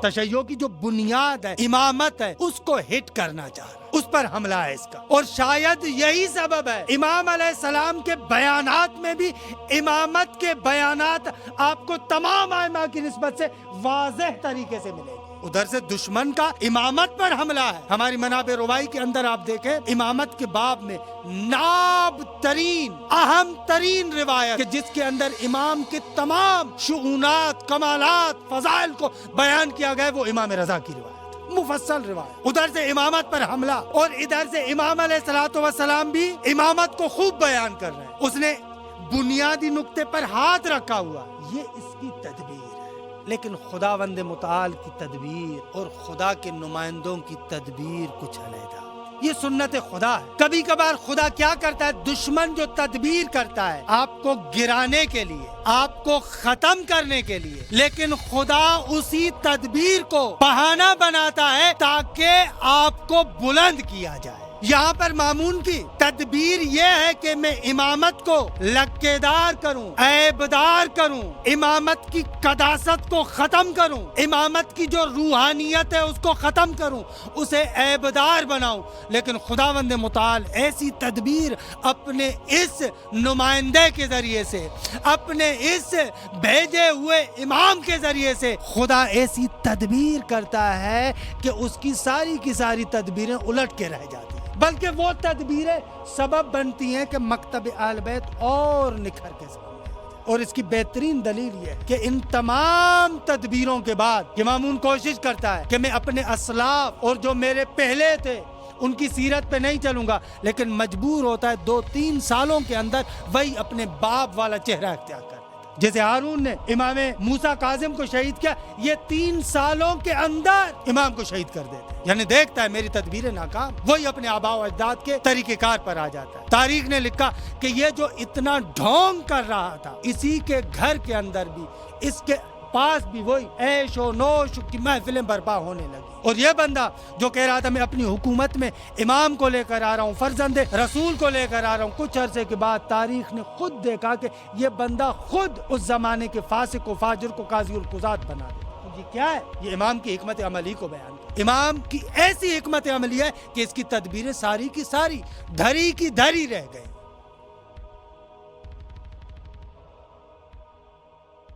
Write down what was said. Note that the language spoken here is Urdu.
تشیع کی جو بنیاد ہے، امامت ہے، اس کو ہٹ کرنا چاہ رہا ہے، اس پر حملہ ہے اس کا۔ اور شاید یہی سبب ہے امام علیہ السلام کے بیانات میں بھی امامت کے بیانات آپ کو تمام ائمہ کی نسبت سے واضح طریقے سے ملے گی۔ ادھر سے دشمن کا امامت پر حملہ ہے۔ ہماری منابع روائی کے اندر آپ دیکھیں، امامت کے باب میں ناب ترین، اہم ترین روایت کہ جس کے اندر امام کے تمام شؤونات، کمالات، فضائل کو بیان کیا گیا، وہ امام رضا کی روایت، مفصل روایت۔ ادھر سے امامت پر حملہ اور ادھر سے امام علیہ الصلوۃ والسلام بھی امامت کو خوب بیان کر رہے ہیں۔ اس نے بنیادی نقطے پر ہاتھ رکھا ہوا، یہ اس کی تدبیر ہے۔ لیکن خداوند متعال کی تدبیر اور خدا کے نمائندوں کی تدبیر کچھ علیحدہ، یہ سنت خدا ہے۔ کبھی کبھار خدا کیا کرتا ہے، دشمن جو تدبیر کرتا ہے آپ کو گرانے کے لیے، آپ کو ختم کرنے کے لیے، لیکن خدا اسی تدبیر کو بہانہ بناتا ہے تاکہ آپ کو بلند کیا جائے۔ یہاں پر مامون کی تدبیر یہ ہے کہ میں امامت کو لکےدار کروں، عیبدار کروں، امامت کی قداست کو ختم کروں، امامت کی جو روحانیت ہے اس کو ختم کروں، اسے عیبدار بناؤں۔ لیکن خداوند متعال ایسی تدبیر اپنے اس نمائندے کے ذریعے سے، اپنے اس بھیجے ہوئے امام کے ذریعے سے خدا ایسی تدبیر کرتا ہے کہ اس کی ساری تدبیریں الٹ کے رہ جاتی ہیں، بلکہ وہ تدبیریں سبب بنتی ہیں کہ مکتب اہل بیت اور نکھر کے سامنے آ جائے۔ اور اس کی بہترین دلیل یہ ہے کہ ان تمام تدبیروں کے بعد مامون کوشش کرتا ہے کہ میں اپنے اسلاف اور جو میرے پہلے تھے ان کی سیرت پہ نہیں چلوں گا، لیکن مجبور ہوتا ہے 2-3 سالوں کے اندر وہی اپنے باپ والا چہرہ اختیار کر لیتا ہے۔ جیسے ہارون نے امام موسیٰ کاظم کو شہید کیا، یہ 3 سالوں کے اندر امام کو شہید کر دیتے، یعنی دیکھتا ہے میری تدبیریں ناکام، وہی اپنے آباء و اجداد کے طریقہ کار پر آ جاتا ہے۔ تاریخ نے لکھا کہ یہ جو اتنا ڈھونگ کر رہا تھا، اسی کے گھر کے اندر بھی، اس کے پاس بھی وہی عیش و نوش کی محفلیں برپا ہونے لگی۔ اور یہ بندہ جو کہہ رہا تھا میں اپنی حکومت میں امام کو لے کر آ رہا ہوں، فرزند رسول کو لے کر آ رہا ہوں، کچھ عرصے کے بعد تاریخ نے خود دیکھا کہ یہ بندہ خود اس زمانے کے فاسق و فاجر کو قاضی القضات بنا دے۔ تو یہ کیا ہے؟ یہ امام کی حکمت عملی کو بیان کرتا ہے۔ امام کی ایسی حکمت عملی ہے کہ اس کی تدبیریں ساری کی ساری دھری کی دھری رہ گئے۔